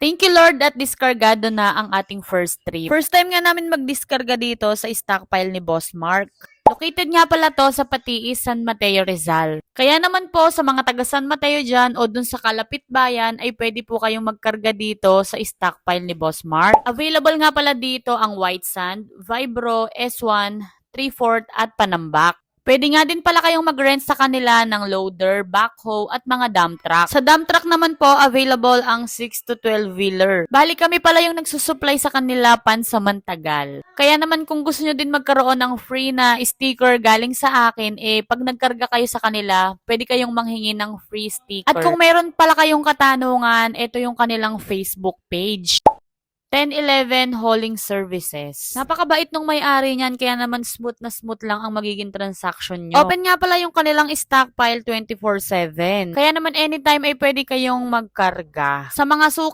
Thank you Lord at diskargado na ang ating first trip. First time nga namin magdiskarga dito sa stockpile ni Boss Mark. Located nga pala to sa Patiis, San Mateo, Rizal. Kaya naman po sa mga taga San Mateo dyan o dun sa kalapit bayan ay pwede po kayong magkarga dito sa stockpile ni Boss Mark. Available nga pala dito ang White Sand, Vibro, S1, 3/4 at Panambak. Pwede nga din pala kayong mag-rent sa kanila ng loader, backhoe at mga dump truck. Sa dump truck naman po, available ang 6 to 12 wheeler. Bali kami pala yung nagsusupply sa kanila pansamantagal. Kaya naman kung gusto nyo din magkaroon ng free na sticker galing sa akin, pag nagkarga kayo sa kanila, pwede kayong manghingi ng free sticker. At kung meron pala kayong katanungan, ito yung kanilang Facebook page. 10-11 hauling services. Napakabait nung may-ari niyan kaya naman smooth na smooth lang ang magiging transaction nyo. Open nga pala yung kanilang stockpile 24/7. Kaya naman anytime ay pwede kayong magkarga. Sa mga suki